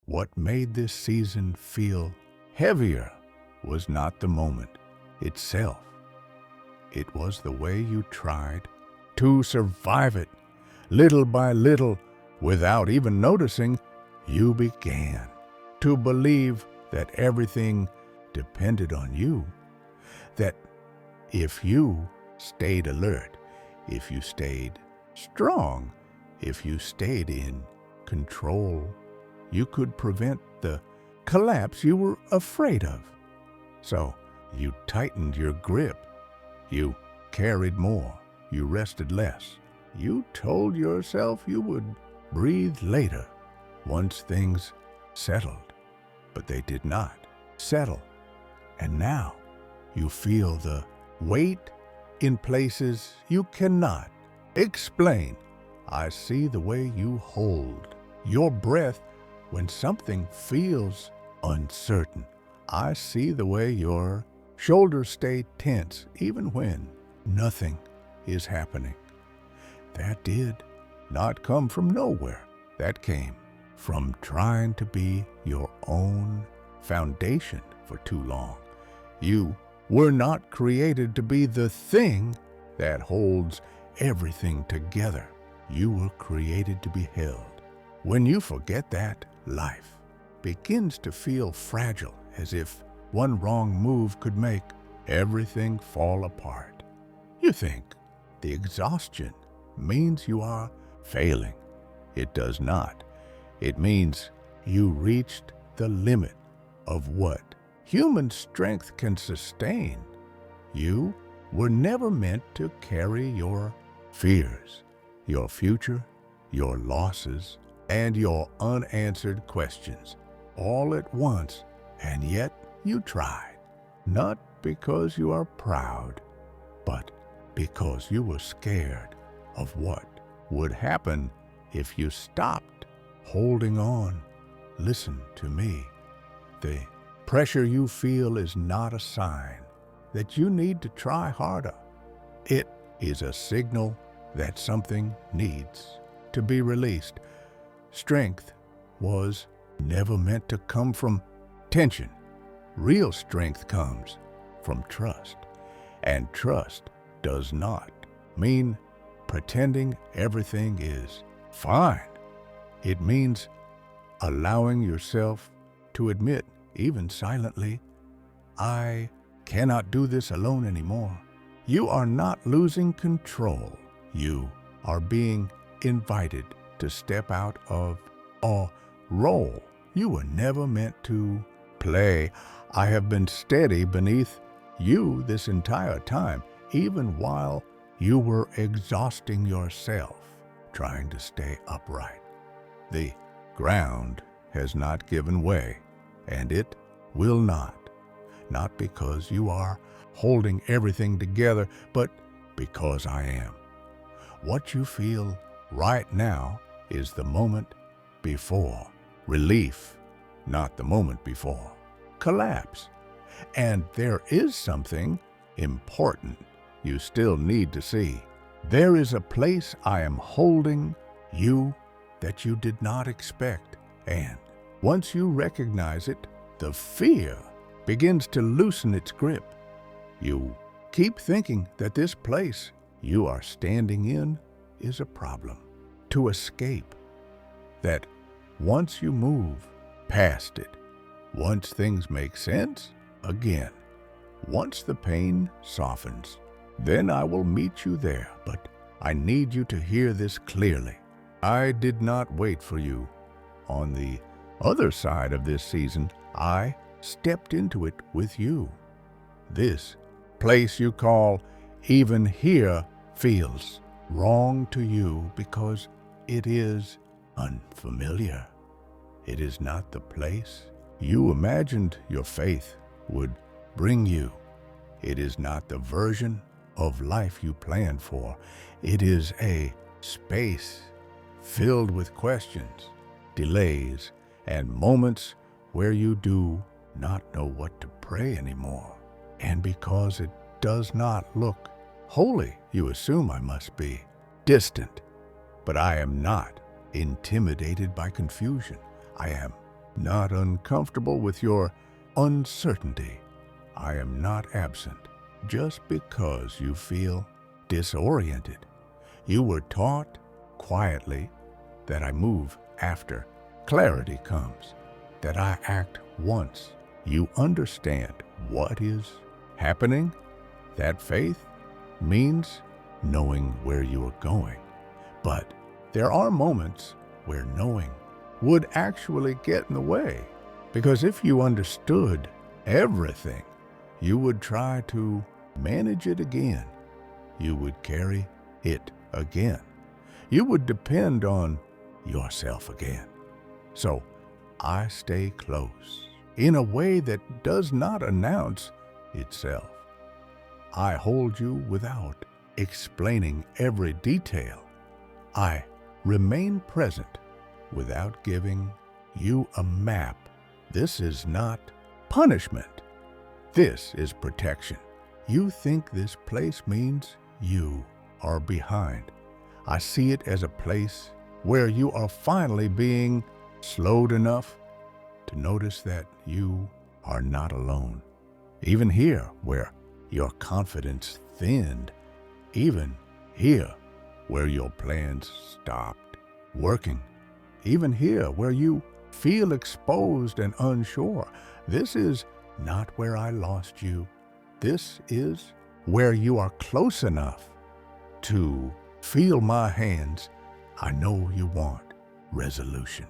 What made this season feel heavier was not the moment itself. It was the way you tried to survive it. Little by little, without even noticing, you began to believe that everything depended on you. That if you stayed alert, if you stayed strong, if you stayed in control, you could prevent the collapse you were afraid of. So you tightened your grip. You carried more. You rested less. You told yourself you would breathe later, once things settled. But they did not settle. And now you feel the weight in places you cannot explain. I see the way you hold your breath when something feels uncertain. I see the way your shoulders stay tense even when nothing is happening. That did not come from nowhere. That came from trying to be your own foundation for too long. You were not created to be the thing that holds everything together. You were created to be held. When you forget that, life begins to feel fragile, as if one wrong move could make everything fall apart. You think the exhaustion means you are failing. It does not. It means you reached the limit of what human strength can sustain. You were never meant to carry your fears, your future, your losses, and your unanswered questions all at once, and yet you tried. Not because you are proud, but because you were scared of what would happen if you stopped holding on. Listen to me. The pressure you feel is not a sign that you need to try harder. It is a signal that something needs to be released. Strength was never meant to come from tension. Real strength comes from trust. And trust does not mean pretending everything is fine. It means allowing yourself to admit, even silently, I cannot do this alone anymore. You are not losing control. You are being invited to step out of a role you were never meant to play. I have been steady beneath you this entire time, even while you were exhausting yourself trying to stay upright. The ground has not given way, and it will not. Not because you are holding everything together, but because I am. What you feel right now is the moment before relief, not the moment before collapse. And there is something important you still need to see. There is a place I am holding you that you did not expect. And once you recognize it, the fear begins to loosen its grip. You keep thinking that this place you are standing in is a problem to escape. That once you move past it, once things make sense again, once the pain softens, then I will meet you there. But I need you to hear this clearly. I did not wait for you on the other side of this season. I stepped into it with you. This place you call even here feels wrong to you because it is unfamiliar. It is not the place you imagined your faith would bring you. It is not the version of life you planned for. It is a space filled with questions, delays, and moments where you do not know what to pray anymore. And because it does not look holy, you assume I must be distant. But I am not intimidated by confusion. I am not uncomfortable with your uncertainty. I am not absent just because you feel disoriented. You were taught quietly that I move after clarity comes, that I act once you understand what is happening. That faith means knowing where you are going. But there are moments where knowing would actually get in the way, because if you understood everything, you would try to manage it again. You would carry it again. You would depend on yourself again. So I stay close in a way that does not announce itself. I hold you without explaining every detail. I remain present without giving you a map. This is not punishment. This is protection. You think this place means you are behind. I see it as a place where you are finally being slowed enough to notice that you are not alone. Even here, where your confidence thinned, even here, where your plans stopped working, even here, where you feel exposed and unsure, this is not where I lost you. This is where you are close enough to feel my hands. I know you want resolution.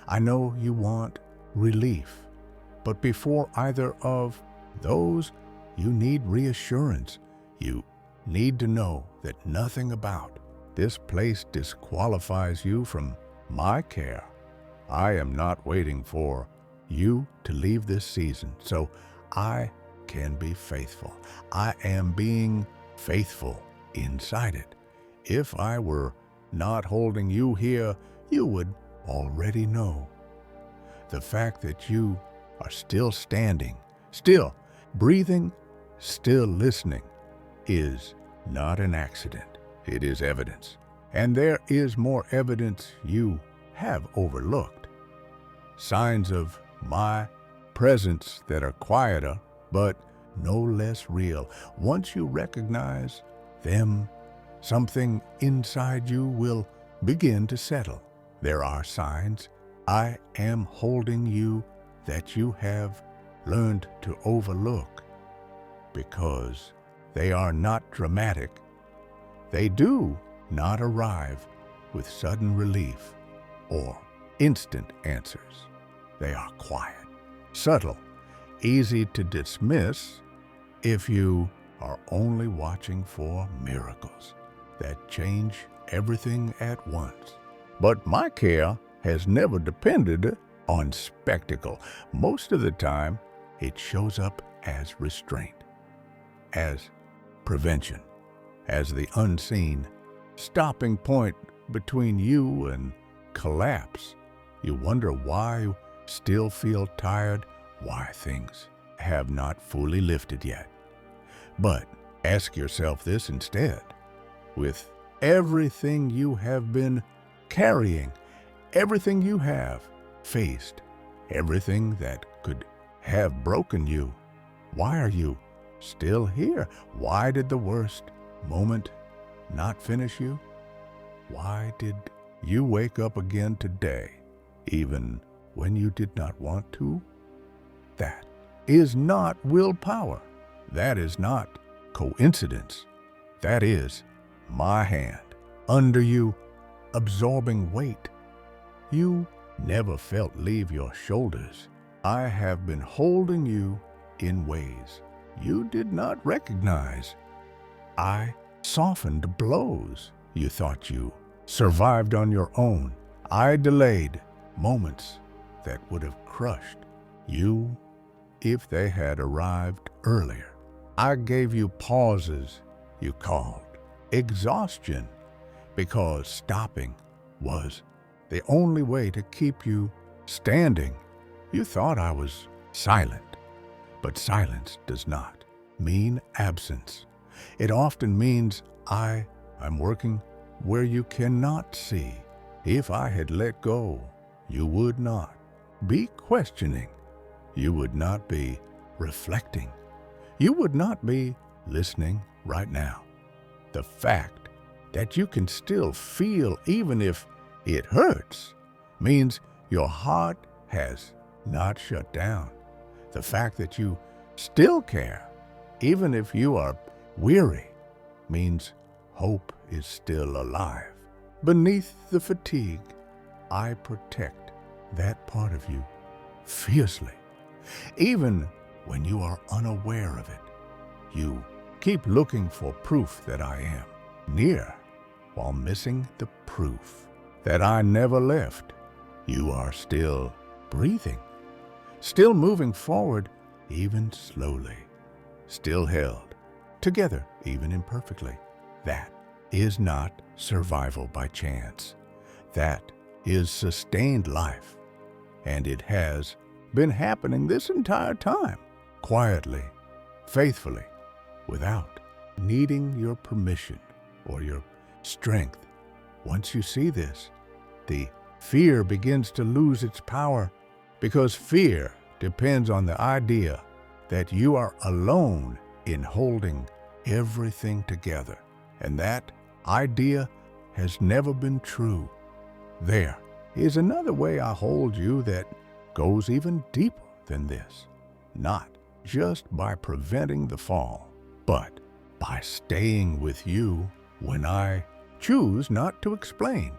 I know you want relief. But before either of those, you need reassurance. You need to know that nothing about this place disqualifies you from my care. I am not waiting for you to leave this season so I can be faithful. I am being faithful inside it. If I were not holding you here, you would already know. The fact that you are still standing, still breathing, still listening is not an accident. It is evidence. And there is more evidence you have overlooked. Signs of my presence that are quieter, but no less real. Once you recognize them, something inside you will begin to settle. There are signs I am holding you that you have learned to overlook because they are not dramatic. They do not arrive with sudden relief or instant answers. They are quiet, subtle, easy to dismiss if you are only watching for miracles that change everything at once. But my care has never depended on spectacle. Most of the time, it shows up as restraint, as prevention, as the unseen stopping point between you and collapse. You wonder why you still feel tired, why things have not fully lifted yet. But ask yourself this instead. With everything you have been carrying, everything you have faced, everything that could have broken you, why are you still here? Why did the worst moment not finish you? Why did you wake up again today, even when you did not want to? That is not willpower. That is not coincidence. That is my hand under you, absorbing weight you never felt leave your shoulders. I have been holding you in ways you did not recognize. I softened blows you thought you survived on your own. I delayed moments that would have crushed you if they had arrived earlier. I gave you pauses you called exhaustion because stopping was the only way to keep you standing. You thought I was silent, but silence does not mean absence. It often means I'm working where you cannot see. If I had let go, you would not be questioning. You would not be reflecting. You would not be listening right now. The fact that you can still feel even if it hurts means your heart has not shut down. The fact that you still care, even if you are weary, means hope is still alive. Beneath the fatigue, I protect that part of you fiercely. Even when you are unaware of it, you keep looking for proof that I am near while missing the proof that I never left. You are still breathing, still moving forward, even slowly, still held together, even imperfectly. That is not survival by chance. That is sustained life. And it has been happening this entire time, quietly, faithfully, without needing your permission or your strength. Once you see this, the fear begins to lose its power, because fear depends on the idea that you are alone in holding everything together. And that idea has never been true. There is another way I hold you that goes even deeper than this, not just by preventing the fall, but by staying with you when I choose not to explain.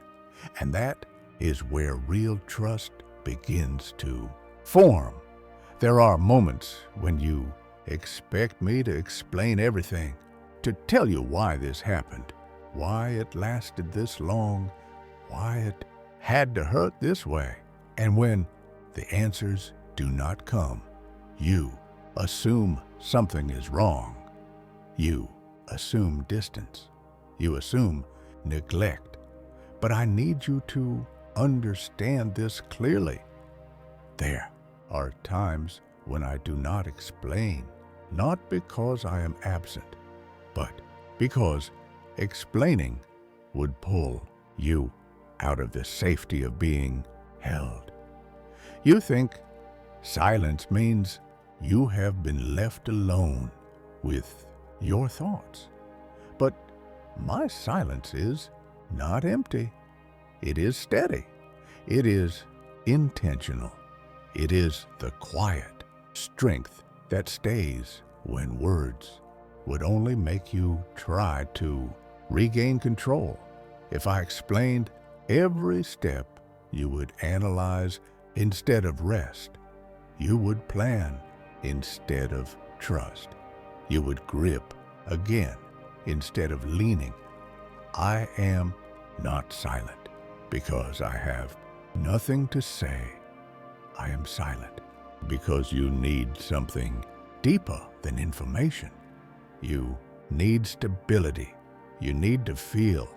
And that is where real trust begins to form. There are moments when you expect me to explain everything, to tell you why this happened, why it lasted this long, why it had to hurt this way. And when the answers do not come, you assume something is wrong. You assume distance. You assume neglect. But I need you to understand this clearly. There are times when I do not explain, not because I am absent, but because explaining would pull you out of the safety of being held. You think silence means you have been left alone with your thoughts. But my silence is not empty. It is steady. It is intentional. It is the quiet strength that stays when words would only make you try to regain control. If I explained every step, you would analyze instead of rest. You would plan instead of trust. You would grip again instead of leaning. I am not silent because I have nothing to say. I am silent because you need something deeper than information. You need stability. You need to feel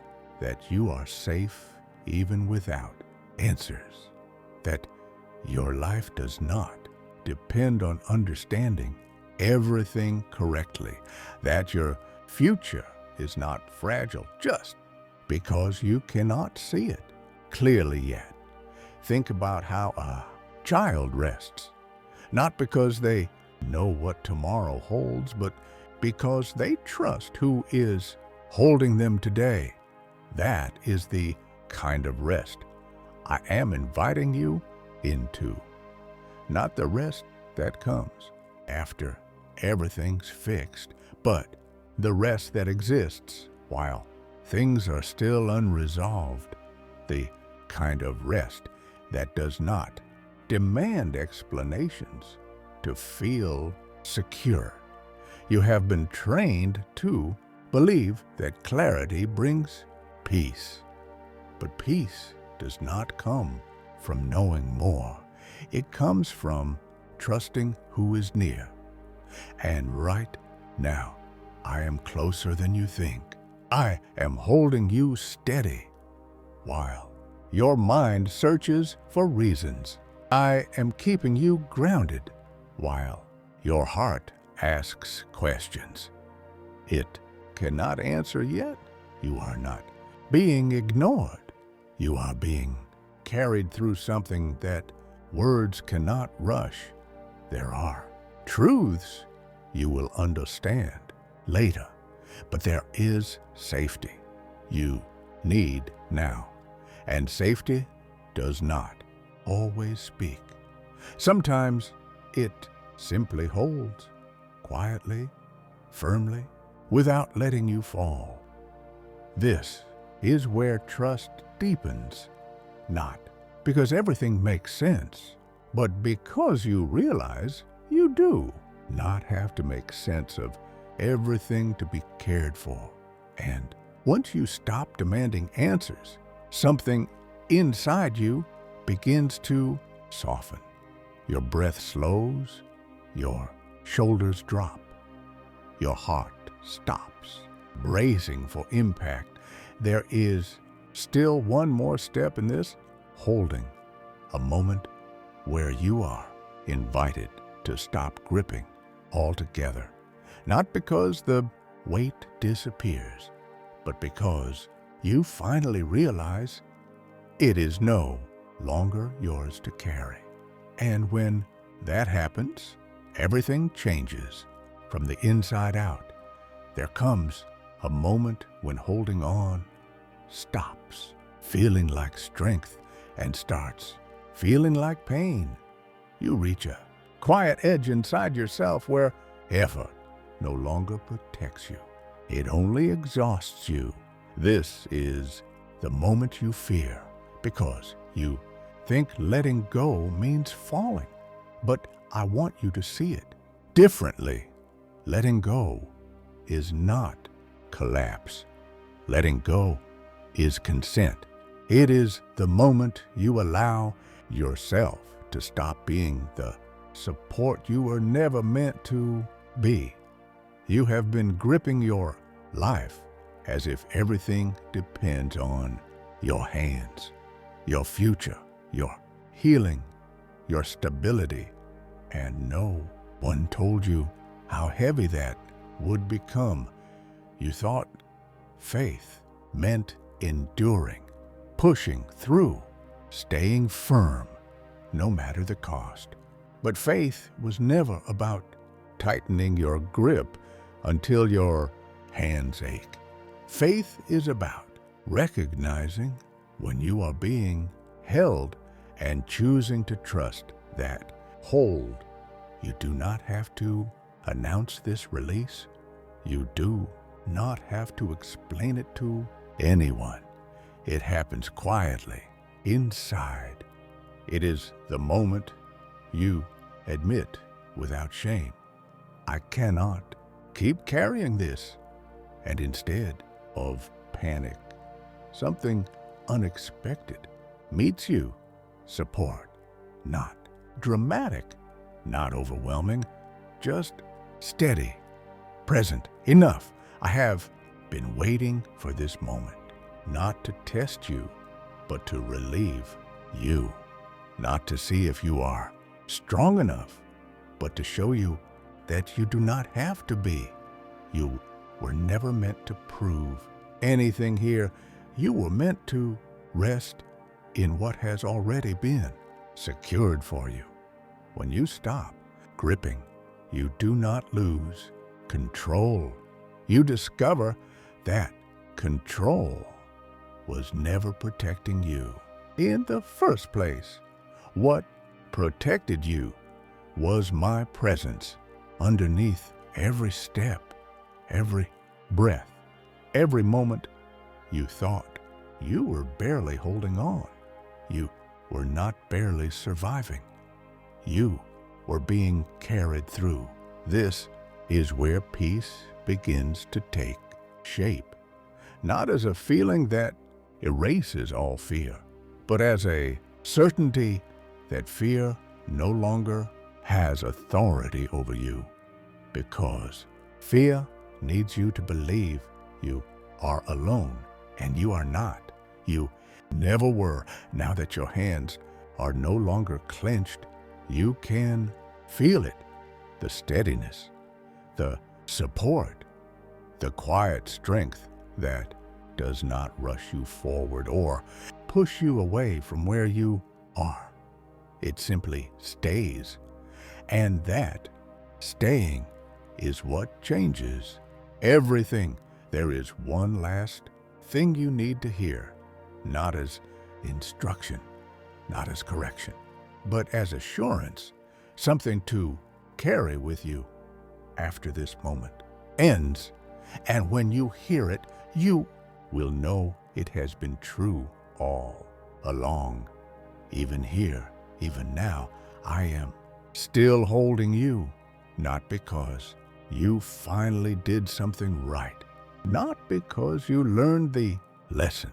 that you are safe even without answers, that your life does not depend on understanding everything correctly, that your future is not fragile just because you cannot see it clearly yet. Think about how a child rests, not because they know what tomorrow holds, but because they trust who is holding them today. That is the kind of rest I am inviting you into, not the rest that comes after everything's fixed, but the rest that exists while things are still unresolved, the kind of rest that does not demand explanations to feel secure. You have been trained to believe that clarity brings peace, but peace does not come from knowing more. It comes from trusting who is near. And right now, I am closer than you think. I am holding you steady while your mind searches for reasons. I am keeping you grounded while your heart asks questions. It cannot answer yet. You are not being ignored. You are being carried through something that words cannot rush. There are truths you will understand later, but there is safety you need now, and safety does not always speak. Sometimes it simply holds, quietly, firmly, without letting you fall. This is where trust deepens, not because everything makes sense, but because you realize you do not have to make sense of everything to be cared for. And once you stop demanding answers, something inside you begins to soften. Your breath slows, your shoulders drop, your heart stops, bracing for impact. There is still one more step in this, holding a moment where you are invited to stop gripping altogether, not because the weight disappears, but because you finally realize it is no longer yours to carry. And when that happens, everything changes from the inside out. There comes a moment when holding on stops feeling like strength and starts feeling like pain. You reach a quiet edge inside yourself where effort no longer protects you. It only exhausts you. This is the moment you fear because you think letting go means falling. But I want you to see it differently. Letting go is not collapse. Letting go is consent. It is the moment you allow yourself to stop being the support you were never meant to be. You have been gripping your life as if everything depends on your hands, your future, your healing, your stability, and no one told you how heavy that would become. You thought faith meant enduring, pushing through, staying firm, no matter the cost. But faith was never about tightening your grip until your hands ache. Faith is about recognizing when you are being held and choosing to trust that hold. You do not have to announce this release. You do not have to explain it to anyone. It happens quietly, inside. It is the moment you admit without shame, I cannot keep carrying this. And instead of panic, something unexpected meets you. Support, not dramatic, not overwhelming, just steady, present, enough. I have been waiting for this moment, not to test you, but to relieve you, not to see if you are strong enough, but to show you that you do not have to be. You were never meant to prove anything here. You were meant to rest in what has already been secured for you. When you stop gripping, you do not lose control. You discover that control was never protecting you in the first place. What protected you was my presence underneath every step, every breath, every moment you thought you were barely holding on. You were not barely surviving. You were being carried through. This is where peace begins to take shape, not as a feeling that erases all fear, but as a certainty that fear no longer has authority over you, because fear needs you to believe you are alone, and you are not. You never were. Now that your hands are no longer clenched, you can feel it, the steadiness, the support, the quiet strength that does not rush you forward or push you away from where you are. It simply stays. And that staying is what changes everything. There is one last thing you need to hear, not as instruction, not as correction, but as assurance, something to carry with you after this moment ends. And when you hear it, you will know it has been true all along. Even here, even now, I am still holding you, not because you finally did something right, not because you learned the lesson,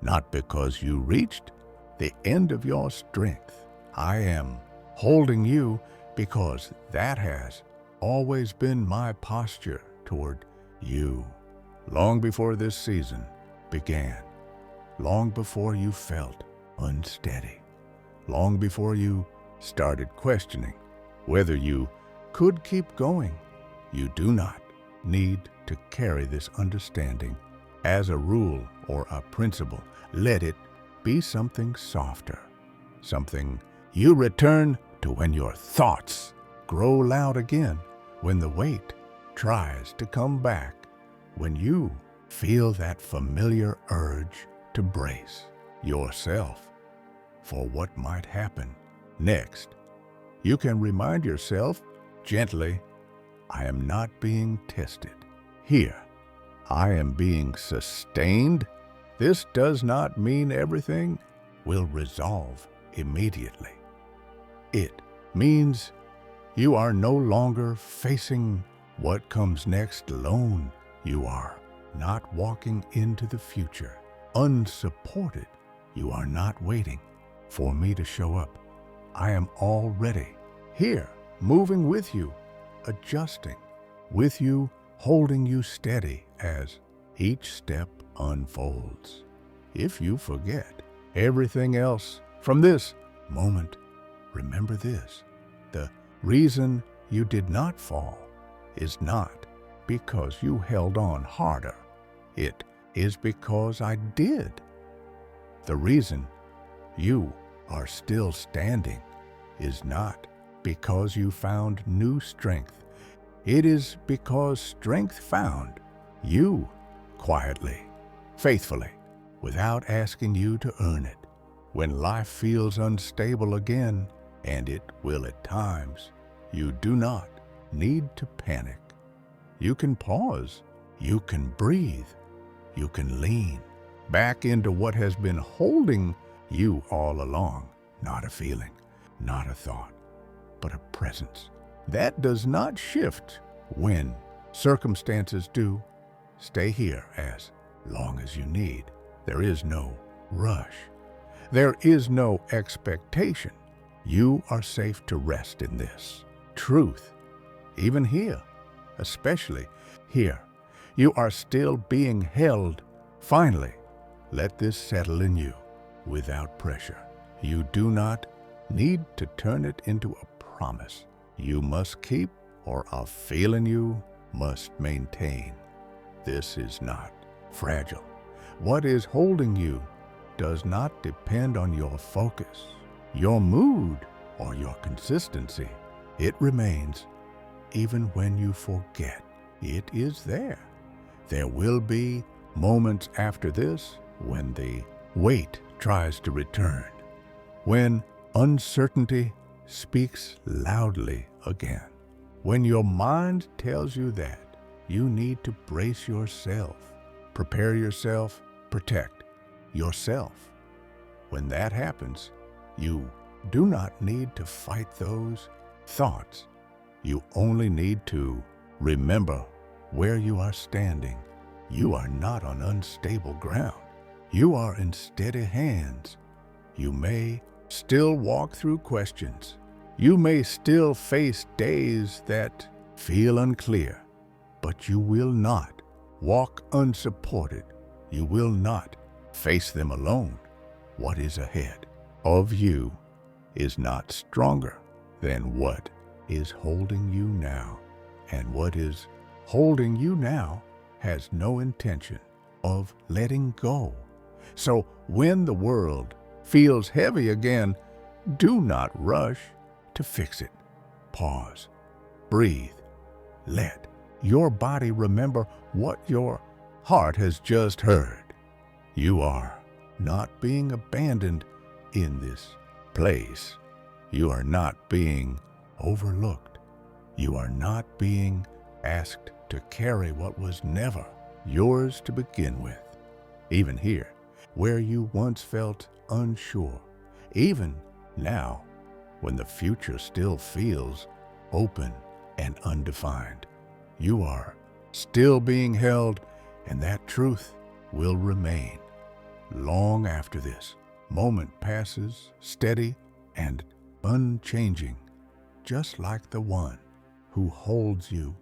not because you reached the end of your strength. I am holding you because that has always been my posture toward you. Long before this season began, long before you felt unsteady, long before you started questioning whether you could keep going, you do not need to carry this understanding as a rule or a principle. Let it be something softer, something you return to when your thoughts grow loud again, when the weight tries to come back, when you feel that familiar urge to brace yourself for what might happen next. You can remind yourself gently, I am not being tested. Here, I am being sustained. This does not mean everything will resolve immediately. It means you are no longer facing what comes next alone. You are not walking into the future unsupported. You are not waiting for me to show up. I am already here, moving with you, adjusting with you, holding you steady as each step unfolds. If you forget everything else from this moment, remember this: the reason you did not fall is not because you held on harder. It is because I did. The reason you are still standing is not because you found new strength. It is because strength found you quietly, faithfully, without asking you to earn it. When life feels unstable again, and it will at times, you do not need to panic. You can pause, you can breathe, you can lean back into what has been holding you all along. Not a feeling, not a thought, but a presence that does not shift when circumstances do. Stay here as long as you need. There is no rush. There is no expectation. You are safe to rest in this truth. Even here, especially here, you are still being held. Finally, let this settle in you without pressure. You do not need to turn it into a promise you must keep or a feeling you must maintain. This is not fragile. What is holding you does not depend on your focus, your mood, or your consistency. It remains even when you forget. It is there. There will be moments after this when the weight tries to return, when uncertainty speaks loudly again, when your mind tells you that you need to brace yourself, prepare yourself, protect yourself. When that happens, you do not need to fight those thoughts. You only need to remember where you are standing. You are not on unstable ground. You are in steady hands. You may still walk through questions. You may still face days that feel unclear, but you will not walk unsupported. You will not face them alone. What is ahead of you is not stronger than what is holding you now. And what is holding you now has no intention of letting go. So when the world feels heavy again, Do not rush to fix it. Pause. Breathe. Let your body remember what your heart has just heard. You are not being abandoned in this place. You are not being overlooked. You are not being asked to carry what was never yours to begin with. Even here, where you once felt unsure, even now, when the future still feels open and undefined, you are still being held, and that truth will remain long after this moment passes, steady and unchanging, just like the one who holds you